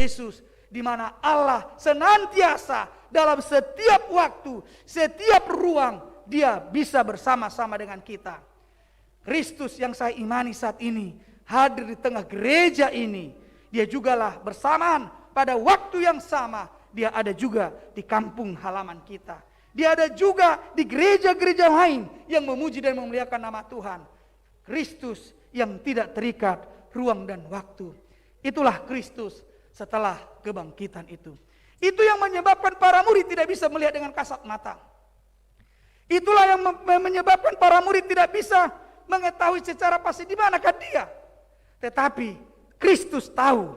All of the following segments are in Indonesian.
Yesus, di mana Allah senantiasa dalam setiap waktu, setiap ruang, Dia bisa bersama-sama dengan kita. Kristus yang saya imani saat ini hadir di tengah gereja ini. Dia jugalah bersamaan pada waktu yang sama. Dia ada juga di kampung halaman kita. Dia ada juga di gereja-gereja lain yang memuji dan memuliakan nama Tuhan. Kristus yang tidak terikat ruang dan waktu. Itulah Kristus setelah kebangkitan itu. Itu yang menyebabkan para murid tidak bisa melihat dengan kasat mata. Itulah yang menyebabkan para murid tidak bisa mengetahui secara pasti di manakah Dia. Tetapi Kristus tahu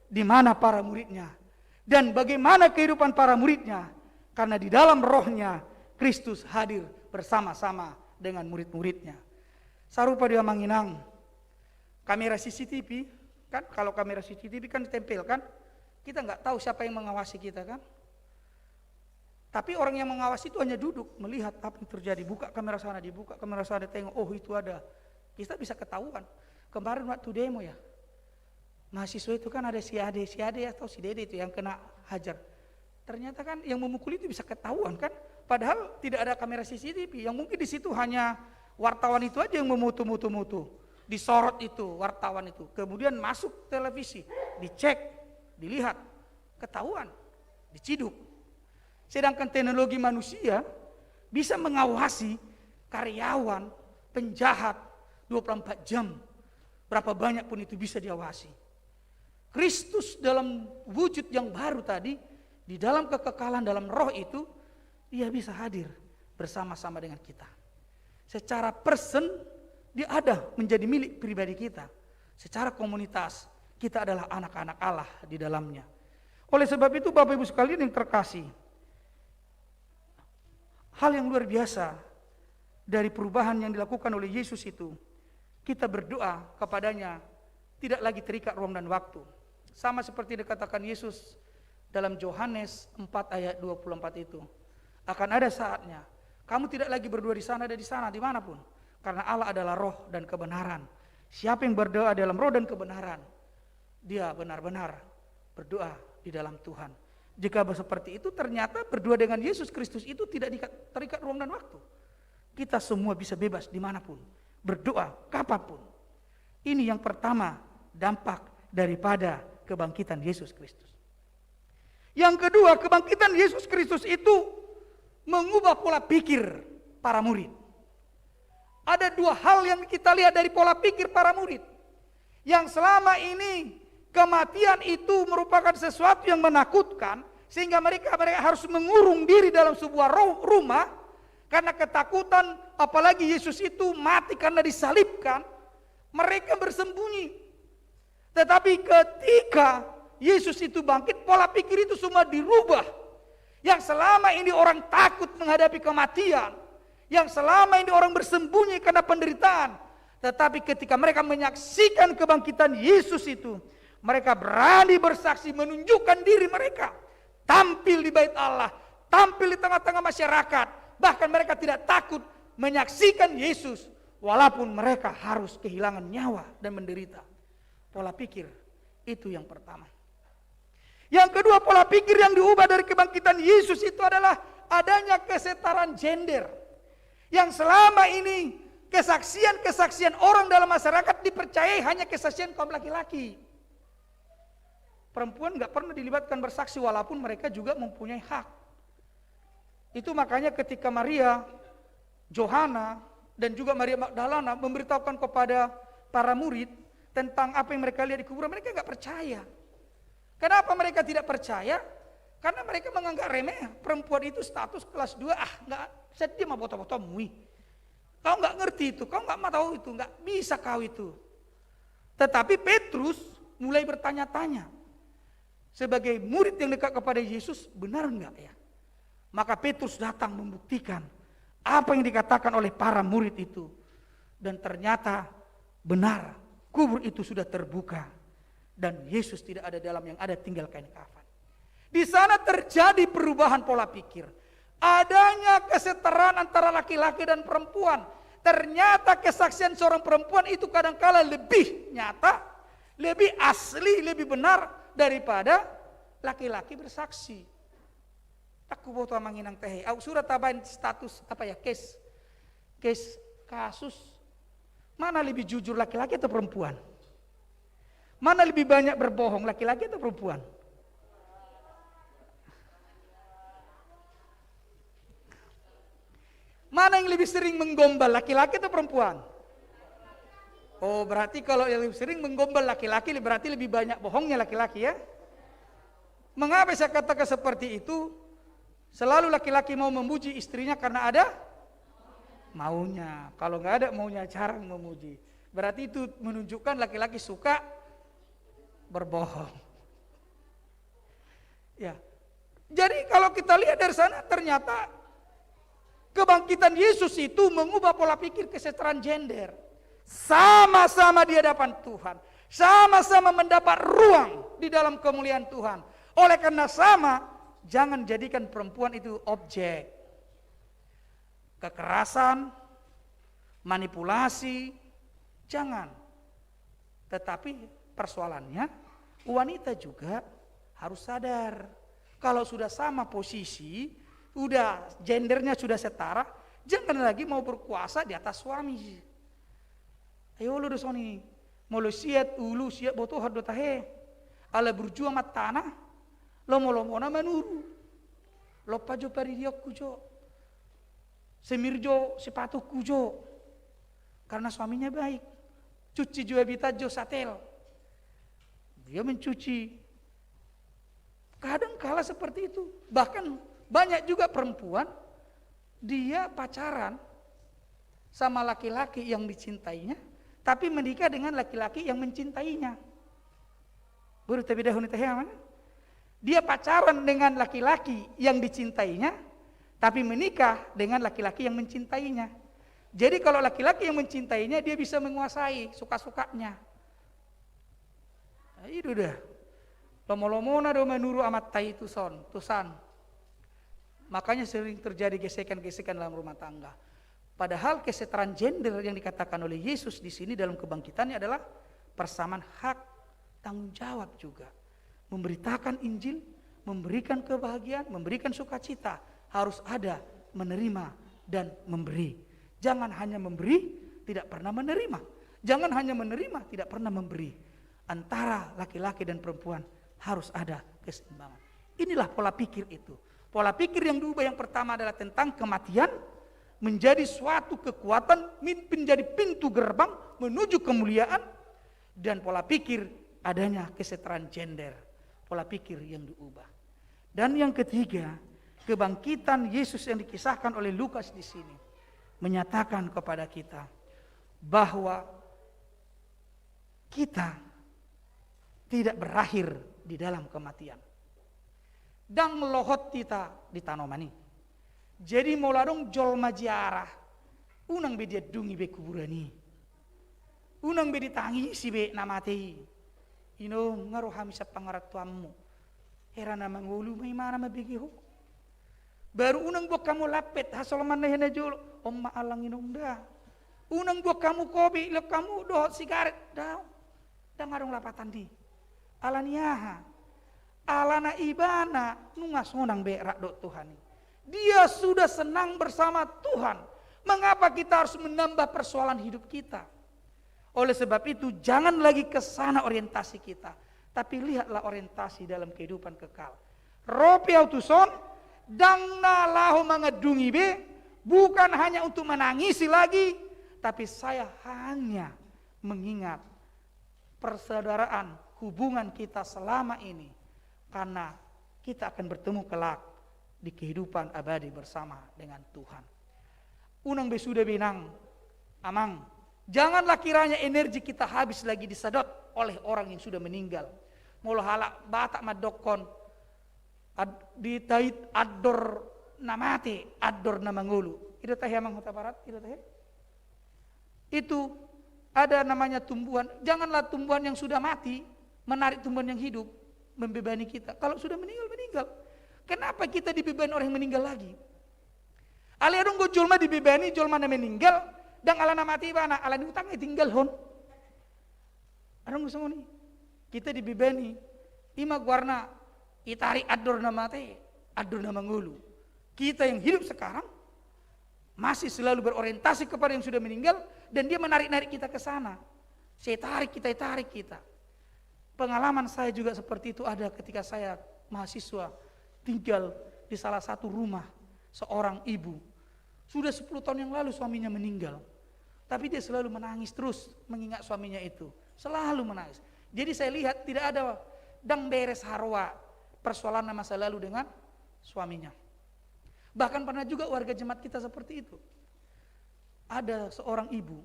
di mana para muridnya dan bagaimana kehidupan para muridnya, karena di dalam rohnya Kristus hadir bersama-sama dengan murid-muridnya. Sarupa dia Manginang, kamera CCTV kan, kalau kamera CCTV kan ditempel kan, kita nggak tahu siapa yang mengawasi kita kan. Tapi orang yang mengawasi itu hanya duduk melihat apa yang terjadi, buka kamera sana, dibuka kamera sana, tengok, oh itu ada. Kita bisa ketahuan. Kemarin waktu demo ya, mahasiswa itu kan ada si Ade atau si Dede itu yang kena hajar. Ternyata kan yang memukul itu bisa ketahuan kan, padahal tidak ada kamera CCTV. Yang mungkin di situ hanya wartawan itu aja yang memutu-mutu, disorot itu wartawan itu, kemudian masuk televisi, dicek, dilihat, ketahuan, diciduk. Sedangkan teknologi manusia bisa mengawasi karyawan, penjahat 24 jam. Berapa banyak pun itu bisa diawasi. Kristus dalam wujud yang baru tadi, di dalam kekekalan dalam roh itu, Dia bisa hadir bersama-sama dengan kita. Secara person, Dia ada menjadi milik pribadi kita. Secara komunitas, kita adalah anak-anak Allah di dalamnya. Oleh sebab itu Bapak Ibu sekalian yang terkasih, hal yang luar biasa dari perubahan yang dilakukan oleh Yesus itu, kita berdoa kepadanya tidak lagi terikat ruang dan waktu. Sama seperti dikatakan Yesus dalam Yohanes 4 ayat 24 itu. Akan ada saatnya kamu tidak lagi berdoa di sana dan di sana, dimanapun. Karena Allah adalah roh dan kebenaran. Siapa yang berdoa dalam roh dan kebenaran, dia benar-benar berdoa di dalam Tuhan. Jika seperti itu, ternyata berdoa dengan Yesus Kristus itu tidak terikat ruang dan waktu. Kita semua bisa bebas dimanapun, berdoa kapanpun. Ini yang pertama, dampak daripada kebangkitan Yesus Kristus. Yang kedua, kebangkitan Yesus Kristus itu mengubah pola pikir para murid. Ada dua hal yang kita lihat dari pola pikir para murid. Yang selama ini kematian itu merupakan sesuatu yang menakutkan, sehingga mereka harus mengurung diri dalam sebuah rumah karena ketakutan, apalagi Yesus itu mati karena disalibkan, mereka bersembunyi. Tetapi ketika Yesus itu bangkit, pola pikir itu semua dirubah. Yang selama ini orang takut menghadapi kematian, yang selama ini orang bersembunyi karena penderitaan, tetapi ketika mereka menyaksikan kebangkitan Yesus itu, mereka berani bersaksi, menunjukkan diri mereka, tampil di bait Allah, tampil di tengah-tengah masyarakat. Bahkan mereka tidak takut menyaksikan Yesus, walaupun mereka harus kehilangan nyawa dan menderita. Pola pikir itu yang pertama. Yang kedua, pola pikir yang diubah dari kebangkitan Yesus itu adalah adanya kesetaraan gender. Yang selama ini kesaksian-kesaksian orang dalam masyarakat dipercayai hanya kesaksian kaum laki-laki. Perempuan nggak pernah dilibatkan bersaksi walaupun mereka juga mempunyai hak. Itu makanya ketika Maria, Johana, dan juga Maria Magdalena memberitahukan kepada para murid tentang apa yang mereka lihat di kuburan, mereka nggak percaya. Kenapa mereka tidak percaya? Karena mereka menganggap remeh perempuan itu status kelas 2, nggak sedih mah foto-foto mui. Kau nggak ngerti itu, kau nggak mau tahu itu, nggak bisa kau itu. Tetapi Petrus mulai bertanya-tanya, sebagai murid yang dekat kepada Yesus, benar enggak ya? Maka Petrus datang membuktikan apa yang dikatakan oleh para murid itu. Dan ternyata benar, kubur itu sudah terbuka. Dan Yesus tidak ada dalam, yang ada tinggal kain kafan. Di sana terjadi perubahan pola pikir. Adanya kesetaraan antara laki-laki dan perempuan. Ternyata kesaksian seorang perempuan itu kadangkala lebih nyata, lebih asli, lebih benar daripada laki-laki bersaksi. Aku foto manginang teh. Au surat tabain status case kasus. Mana lebih jujur laki-laki atau perempuan? Mana lebih banyak berbohong laki-laki atau perempuan? Mana yang lebih sering menggombal laki-laki atau perempuan? Oh, berarti kalau yang lebih sering menggombal laki-laki berarti lebih banyak bohongnya laki-laki ya? Mengapa saya katakan seperti itu? Selalu laki-laki mau memuji istrinya karena ada maunya. Kalau nggak ada maunya jarang memuji. Berarti itu menunjukkan laki-laki suka berbohong. Ya. Jadi kalau kita lihat dari sana ternyata kebangkitan Yesus itu mengubah pola pikir kesetaraan gender. Sama-sama di hadapan Tuhan. Sama-sama mendapat ruang di dalam kemuliaan Tuhan. Oleh karena sama, jangan jadikan perempuan itu objek. Kekerasan, manipulasi, jangan. Tetapi persoalannya, wanita juga harus sadar. Kalau sudah sama posisi, udah gendernya sudah setara, jangan lagi mau berkuasa di atas suami. Ayo lu dosoni, mau lu siat ulu siat botoh hado tahe, ala berjuang mat tanah, lomo na manuru, lo pajo pari dia kujo, semirjo sepatu kujo, karena suaminya baik, cuci juga bitajo satel, dia mencuci. Kadang kala seperti itu, bahkan banyak juga perempuan dia pacaran sama laki-laki yang dicintainya, tapi menikah dengan laki-laki yang mencintainya. Baru tapi dahulu mana? Dia pacaran dengan laki-laki yang dicintainya, tapi menikah dengan laki-laki yang mencintainya. Jadi kalau laki-laki yang mencintainya, dia bisa menguasai suka-sukanya. Nah, itu dah. Lomo-lomona do menuru amat tai tusan. Makanya sering terjadi gesekan-gesekan dalam rumah tangga. Padahal kesetaraan gender yang dikatakan oleh Yesus di sini dalam kebangkitannya adalah persamaan hak, tanggung jawab juga. Memberitakan Injil, memberikan kebahagiaan, memberikan sukacita, harus ada menerima dan memberi. Jangan hanya memberi, tidak pernah menerima. Jangan hanya menerima, tidak pernah memberi. Antara laki-laki dan perempuan harus ada keseimbangan. Inilah pola pikir itu. Pola pikir yang diubah yang pertama adalah tentang kematian, menjadi suatu kekuatan, menjadi pintu gerbang menuju kemuliaan, dan pola pikir adanya kesetaraan gender. Pola pikir yang diubah. Dan yang ketiga, kebangkitan Yesus yang dikisahkan oleh Lukas di sini menyatakan kepada kita bahwa kita tidak berakhir di dalam kematian. Dan melohot kita di tanomani. Jadi moladong jol majiarah, unang be dia dungi be kuburani, unang be ditangi si be namati. Ino ngaruh hamisa pangarat tuamu. Hera nama ngulu may mana mabigi ho. Baru unang buat kamu lapet hasolaman na hena jolo. Omma alang inong da. Unang buat kamu kopi lo kamu dohot sigaret daw. Da ngarong lapatan di. Alaniaha. Alana ibana nungas ngonang berak dot Tuhan. Dia sudah senang bersama Tuhan. Mengapa kita harus menambah persoalan hidup kita? Oleh sebab itu jangan lagi ke sana orientasi kita, tapi lihatlah orientasi dalam kehidupan kekal. Ropi autuson dang nalahu mangedungi be, bukan hanya untuk menangisi lagi, tapi saya hanya mengingat persaudaraan hubungan kita selama ini, karena kita akan bertemu kelak di kehidupan abadi bersama dengan Tuhan. Unang besuda binang, amang. Janganlah kiranya energi kita habis lagi disedot oleh orang yang sudah meninggal. Mula halak batak madokon ditait ador namate, ador namangulu. Itu teh amang Huta Barat, itu teh. Itu ada namanya tumbuhan. Janganlah tumbuhan yang sudah mati menarik tumbuhan yang hidup, membebani kita. Kalau sudah meninggal, meninggal. Kenapa kita dibebani orang yang meninggal lagi? Aliadong go jolma dibebani, jolma na meninggal. Dan alana mati bana, alana utangnya tinggal hon. Arang gusto ni, kita dibebani Ima guarna itari adur nama te, adur nama ngulu. Kita yang hidup sekarang masih selalu berorientasi kepada yang sudah meninggal dan dia menarik-narik kita ke sana. Saya tarik kita. Pengalaman saya juga seperti itu ada ketika saya mahasiswa tinggal di salah satu rumah seorang ibu. Sudah 10 tahun yang lalu suaminya meninggal. Tapi dia selalu menangis terus mengingat suaminya itu. Selalu menangis. Jadi saya lihat tidak ada dang beres harwa persoalan masa lalu dengan suaminya. Bahkan pernah juga warga jemaat kita seperti itu. Ada seorang ibu,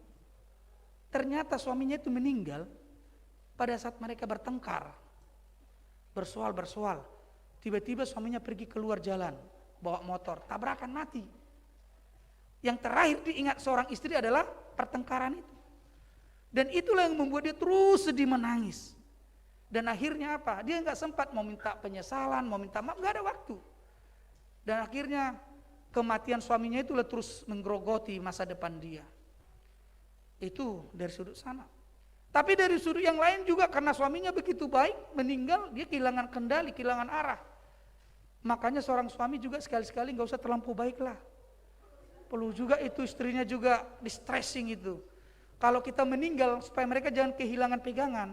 ternyata suaminya itu meninggal pada saat mereka bertengkar. Bersoal. Tiba-tiba suaminya pergi keluar jalan, bawa motor, tabrakan mati. Yang terakhir diingat seorang istri adalah pertengkaran itu. Dan itulah yang membuat dia terus sedih menangis. Dan akhirnya apa? Dia nggak sempat mau minta penyesalan, mau minta maaf, nggak ada waktu. Dan akhirnya kematian suaminya itulah terus menggerogoti masa depan dia. Itu dari sudut sana. Tapi dari sudut yang lain juga karena suaminya begitu baik, meninggal, dia kehilangan kendali, kehilangan arah. Makanya seorang suami juga sekali-sekali nggak usah terlampau baik lah. Perlu juga itu istrinya juga di stressing itu. Kalau kita meninggal supaya mereka jangan kehilangan pegangan.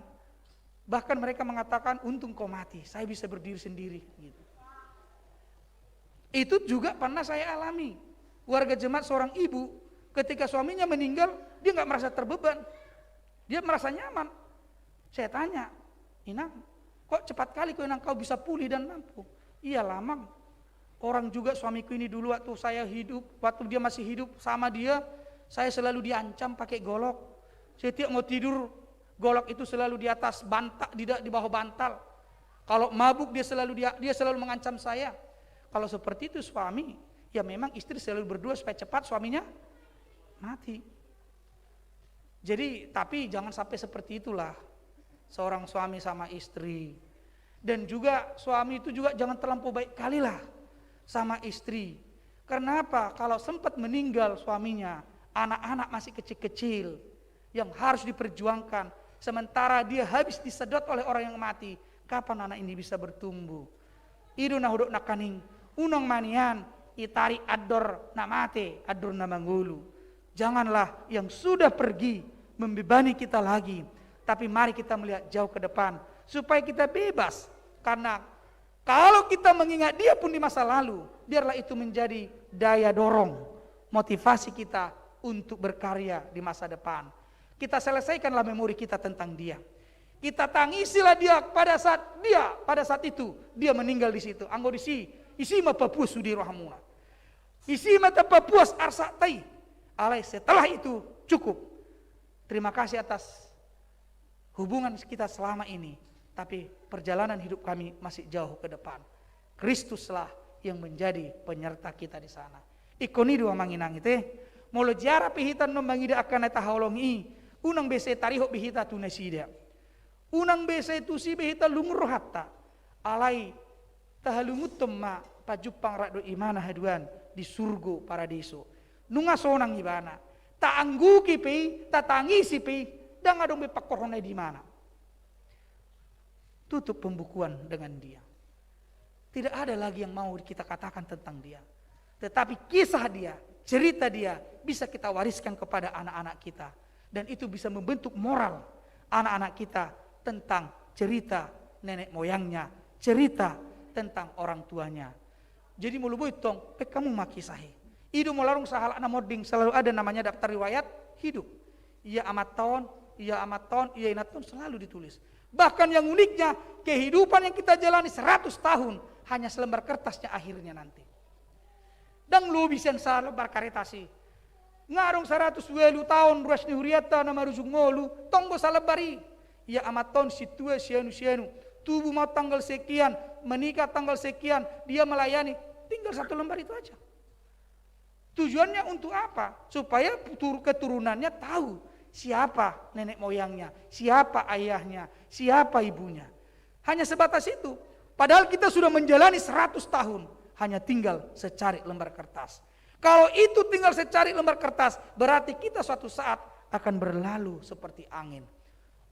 Bahkan mereka mengatakan untung kau mati, saya bisa berdiri sendiri. Gitu. Itu juga pernah saya alami. Warga jemaat seorang ibu ketika suaminya meninggal dia nggak merasa terbeban, dia merasa nyaman. Saya tanya, Inang, kok cepat kali kau bisa pulih dan mampu? Iya Lamang, orang juga suamiku ini dulu waktu saya hidup, waktu dia masih hidup sama dia, saya selalu diancam pakai golok. Setiap mau tidur, golok itu selalu di atas bantal, di bawah bantal. Kalau mabuk dia selalu mengancam saya. Kalau seperti itu suami, ya memang istri selalu berdua supaya cepat suaminya mati. Jadi tapi jangan sampai seperti itulah seorang suami sama istri. Dan juga suami itu juga jangan terlampau baik kali lah sama istri. Karena apa? Kalau sempat meninggal suaminya, anak-anak masih kecil-kecil yang harus diperjuangkan. Sementara dia habis disedot oleh orang yang mati. Kapan anak ini bisa bertumbuh? Idu nahuduk nakaning, unang manian, itari ador namate, ador namangulu. Janganlah yang sudah pergi membebani kita lagi. Tapi mari kita melihat jauh ke depan. Supaya kita bebas. Karena kalau kita mengingat dia pun di masa lalu, biarlah itu menjadi daya dorong, motivasi kita untuk berkarya di masa depan. Kita selesaikanlah memori kita tentang dia. Kita tangisilah dia pada saat itu dia meninggal di situ. Anggo isi ma papuas sudi rahmuna. Isi mata papuas arsatai. Alai setelah itu cukup. Terima kasih atas hubungan kita selama ini. Tapi perjalanan hidup kami masih jauh ke depan. Kristuslah yang menjadi penyerta kita di sana. Ikoni dua manginang itu. Molo jara pihitan no mangida akan eta haulongi. Unang bese tarihok bihita tunasida. Unang bese tusi bihita lumur hatta. Alai tahalungut temma pajupang rado imana haduan di surgo paradiso. Nunga sonang ibana. Ta angguki pi, ta tangisi pi, dan adong be pakorone di mana. Tutup pembukuan dengan dia. Tidak ada lagi yang mau kita katakan tentang dia. Tetapi kisah dia, cerita dia bisa kita wariskan kepada anak-anak kita. Dan itu bisa membentuk moral anak-anak kita tentang cerita nenek moyangnya, cerita tentang orang tuanya. Jadi mulu boitong, kamu makisahi. Idu molarung sahala namoding selalu ada namanya daftar riwayat hidup. Ia amat tahun, ia inat tahun selalu ditulis. Bahkan yang uniknya, kehidupan yang kita jalani 100 tahun, hanya selembar kertasnya akhirnya nanti. Dan lu bisa selebar karetasi. Ngarung 100 welu tahun, ruas ni huriata nama rusung ngolu, tonggo salebari. Ya amat tahun situa sianu, tubuh mau tanggal sekian, menikah tanggal sekian, dia melayani, tinggal 1 lembar itu aja. Tujuannya untuk apa? Supaya keturunannya tahu siapa nenek moyangnya, siapa ayahnya, siapa ibunya. Hanya sebatas itu. Padahal kita sudah menjalani 100 tahun. Hanya tinggal secari lembar kertas. Kalau itu tinggal secari lembar kertas, berarti kita suatu saat akan berlalu seperti angin.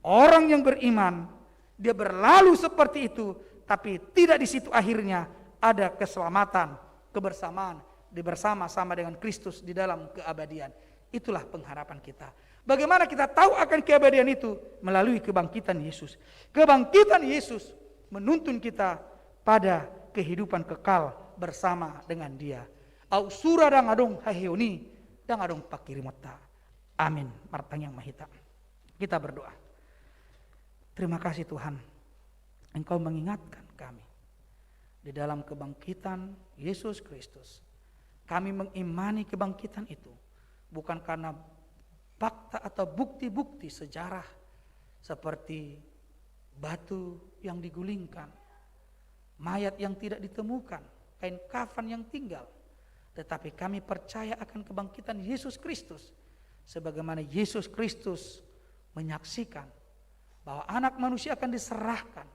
Orang yang beriman Dia berlalu seperti itu, tapi tidak di situ akhirnya ada keselamatan, kebersamaan, bersama-sama dengan Kristus di dalam keabadian. Itulah pengharapan kita. Bagaimana kita tahu akan keabadian itu? Melalui kebangkitan Yesus. Kebangkitan Yesus menuntun kita pada kehidupan kekal bersama dengan Dia. Au sura dang adong haheoni dang adong pakirimota. Amin. Martang yang mahita. Kita berdoa. Terima kasih Tuhan, Engkau mengingatkan kami di dalam kebangkitan Yesus Kristus. Kami mengimani kebangkitan itu bukan karena fakta atau bukti-bukti sejarah seperti batu yang digulingkan, mayat yang tidak ditemukan, kain kafan yang tinggal. Tetapi kami percaya akan kebangkitan Yesus Kristus, sebagaimana Yesus Kristus menyaksikan bahwa anak manusia akan diserahkan,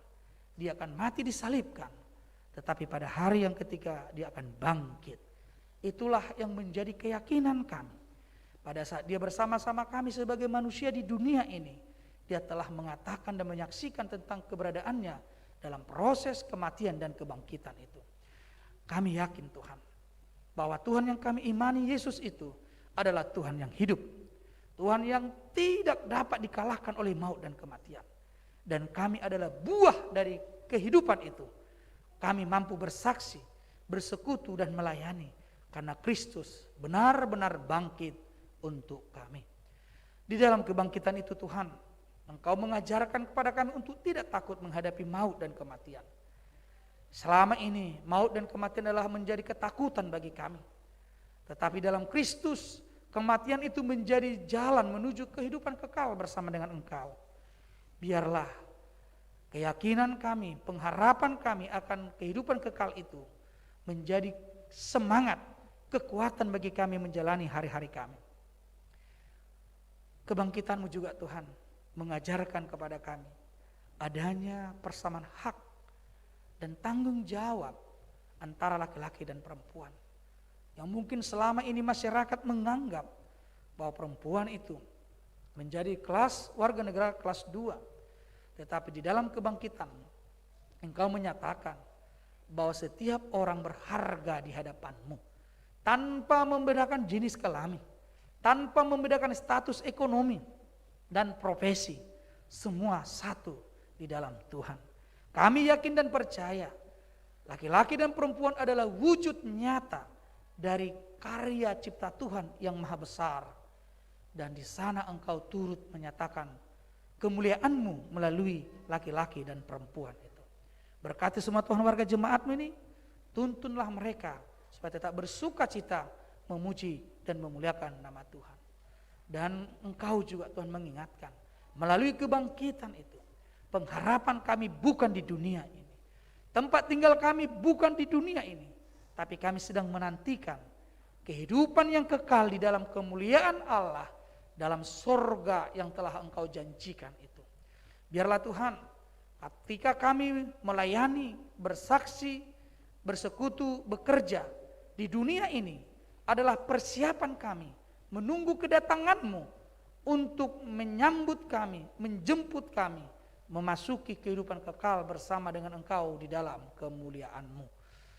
dia akan mati disalibkan, tetapi pada hari yang ketiga dia akan bangkit. Itulah yang menjadi keyakinan kami. Pada saat dia bersama-sama kami sebagai manusia di dunia ini, dia telah mengatakan dan menyaksikan tentang keberadaannya dalam proses kematian dan kebangkitan itu. Kami yakin Tuhan, bahwa Tuhan yang kami imani Yesus itu adalah Tuhan yang hidup. Tuhan yang tidak dapat dikalahkan oleh maut dan kematian. Dan kami adalah buah dari kehidupan itu. Kami mampu bersaksi, bersekutu dan melayani. Karena Kristus benar-benar bangkit untuk kami. Di dalam kebangkitan itu Tuhan, Engkau mengajarkan kepada kami untuk tidak takut menghadapi maut dan kematian. Selama ini maut dan kematian adalah menjadi ketakutan bagi kami. Tetapi dalam Kristus, kematian itu menjadi jalan menuju kehidupan kekal bersama dengan Engkau. Biarlah keyakinan kami, pengharapan kami akan kehidupan kekal itu menjadi semangat, kekuatan bagi kami menjalani hari-hari kami. Kebangkitan-Mu juga Tuhan mengajarkan kepada kami adanya persamaan hak dan tanggung jawab antara laki-laki dan perempuan. Yang mungkin selama ini masyarakat menganggap bahwa perempuan itu menjadi kelas warga negara kelas 2. Tetapi di dalam kebangkitan Engkau menyatakan bahwa setiap orang berharga di hadapan-Mu, tanpa membedakan jenis kelamin, tanpa membedakan status ekonomi dan profesi, semua satu di dalam Tuhan. Kami yakin dan percaya laki-laki dan perempuan adalah wujud nyata dari karya cipta Tuhan yang maha besar. Dan di sana Engkau turut menyatakan kemuliaan-Mu melalui laki-laki dan perempuan itu. Berkati semua Tuhan warga jemaat-Mu ini, tuntunlah mereka supaya tetap bersuka cita memuji dan memuliakan nama Tuhan. Dan Engkau juga Tuhan mengingatkan melalui kebangkitan itu, pengharapan kami bukan di dunia ini. Tempat tinggal kami bukan di dunia ini. Tapi kami sedang menantikan kehidupan yang kekal di dalam kemuliaan Allah, dalam sorga yang telah Engkau janjikan itu. Biarlah Tuhan, ketika kami melayani, bersaksi, bersekutu, bekerja di dunia ini, adalah persiapan kami menunggu kedatangan-Mu untuk menyambut kami, menjemput kami, memasuki kehidupan kekal bersama dengan Engkau di dalam kemuliaan-Mu.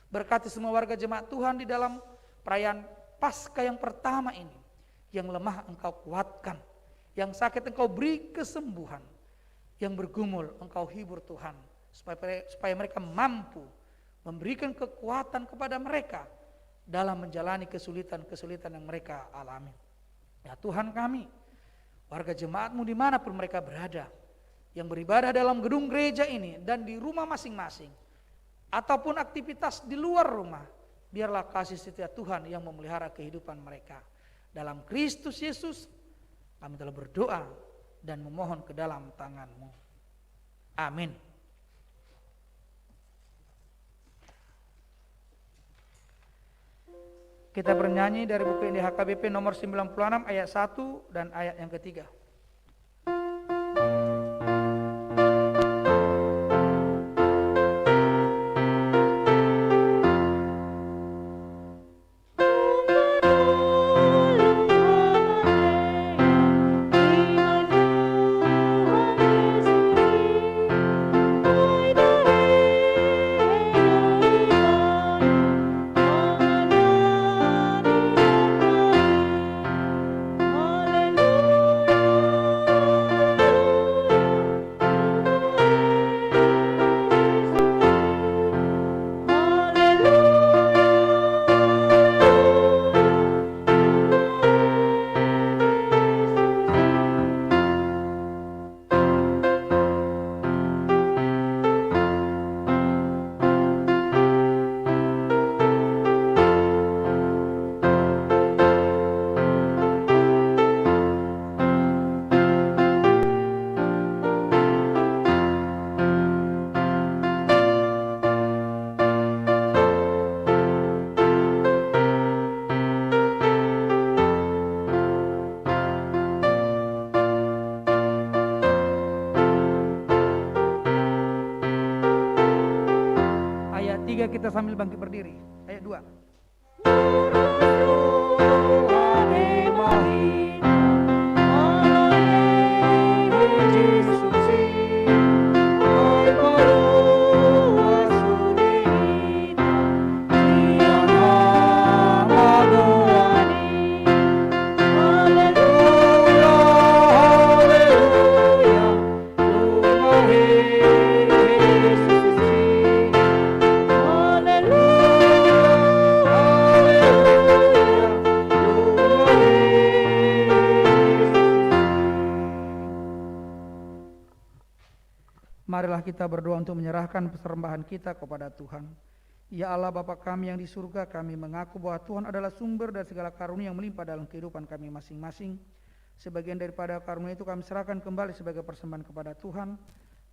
Berkati semua warga jemaat Tuhan di dalam perayaan Paskah yang pertama ini. Yang lemah Engkau kuatkan, yang sakit Engkau beri kesembuhan, yang bergumul Engkau hibur Tuhan, supaya mereka mampu memberikan kekuatan kepada mereka dalam menjalani kesulitan-kesulitan yang mereka alami. Ya Tuhan kami, warga jemaat-Mu dimanapun mereka berada, yang beribadah dalam gedung gereja ini dan di rumah masing-masing, ataupun aktivitas di luar rumah, biarlah kasih setia Tuhan yang memelihara kehidupan mereka. Dalam Kristus Yesus kami telah berdoa dan memohon ke dalam tangan-Mu. Amin. Kita bernyanyi dari buku Injil HKBP nomor 96 ayat 1 dan ayat yang ketiga. 3 kita sambil bangkit berdiri. Ayat 2. Marilah kita berdoa untuk menyerahkan persembahan kita kepada Tuhan. Ya Allah Bapa kami yang di surga, kami mengaku bahwa Tuhan adalah sumber dari segala karunia yang melimpah dalam kehidupan kami masing-masing. Sebagian daripada karunia itu kami serahkan kembali sebagai persembahan kepada Tuhan.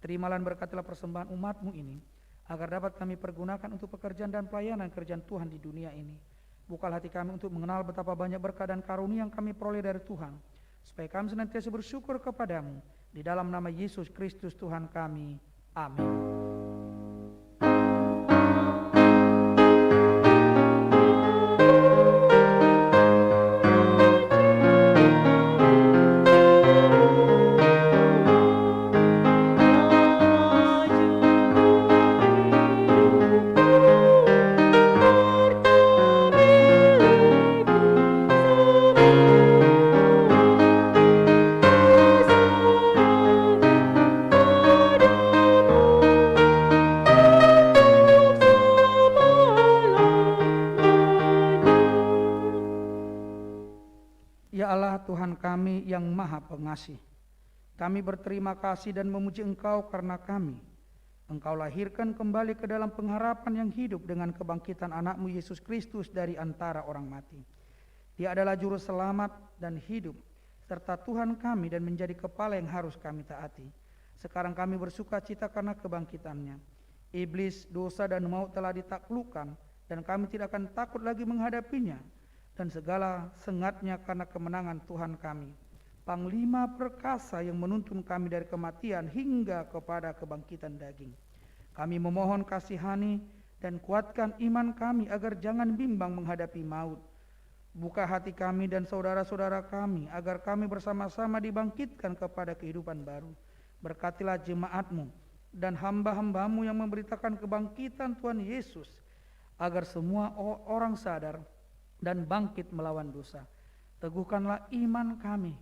Terimalah dan berkatilah persembahan umat-Mu ini, agar dapat kami pergunakan untuk pekerjaan dan pelayanan kerjaan Tuhan di dunia ini. Bukalah hati kami untuk mengenal betapa banyak berkat dan karunia yang kami peroleh dari Tuhan, supaya kami senantiasa bersyukur kepadamu. Di dalam nama Yesus Kristus Tuhan kami. Amin. Ya Allah Tuhan kami yang maha pengasih, kami berterima kasih dan memuji Engkau karena Engkau lahirkan kembali ke dalam pengharapan yang hidup dengan kebangkitan anak-Mu Yesus Kristus dari antara orang mati. Dia adalah juru selamat dan hidup, serta Tuhan kami dan menjadi kepala yang harus kami taati. Sekarang kami bersuka cita karena kebangkitannya. Iblis, dosa dan maut telah ditaklukkan dan kami tidak akan takut lagi menghadapinya. Dan segala sengatnya karena kemenangan Tuhan kami, Panglima perkasa yang menuntun kami dari kematian hingga kepada kebangkitan daging. Kami memohon kasihani dan kuatkan iman kami agar jangan bimbang menghadapi maut. Buka hati kami dan saudara-saudara kami agar kami bersama-sama dibangkitkan kepada kehidupan baru. Berkatilah jemaat-Mu dan hamba-hamba-Mu yang memberitakan kebangkitan Tuhan Yesus, agar semua orang sadar dan bangkit melawan dosa. Teguhkanlah iman kami,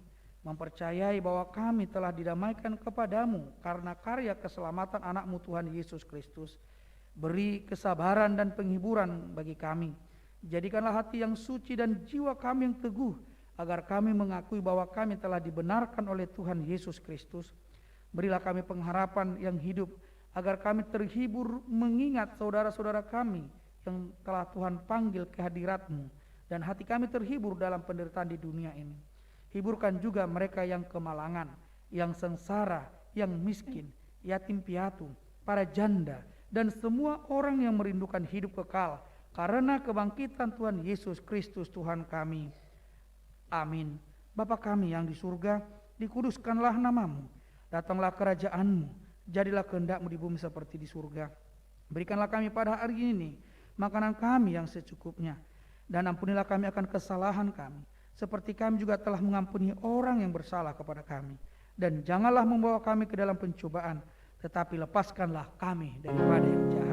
mempercayai bahwa kami telah didamaikan kepadamu karena karya keselamatan anak-Mu Tuhan Yesus Kristus. Beri kesabaran dan penghiburan bagi kami. Jadikanlah hati yang suci dan jiwa kami yang teguh, agar kami mengakui bahwa kami telah dibenarkan oleh Tuhan Yesus Kristus. Berilah kami pengharapan yang hidup, agar kami terhibur mengingat saudara-saudara kami yang telah Tuhan panggil ke hadirat-Mu. Dan hati kami terhibur dalam penderitaan di dunia ini. Hiburkan juga mereka yang kemalangan, yang sengsara, yang miskin, yatim piatu, para janda, dan semua orang yang merindukan hidup kekal karena kebangkitan Tuhan Yesus Kristus Tuhan kami. Amin. Bapa kami yang di surga, dikuduskanlah nama-Mu. Datanglah kerajaan-Mu, jadilah kehendak-Mu di bumi seperti di surga. Berikanlah kami pada hari ini makanan kami yang secukupnya. Dan ampunilah kami akan kesalahan kami, seperti kami juga telah mengampuni orang yang bersalah kepada kami. Dan janganlah membawa kami ke dalam pencobaan, tetapi lepaskanlah kami daripada yang jahat.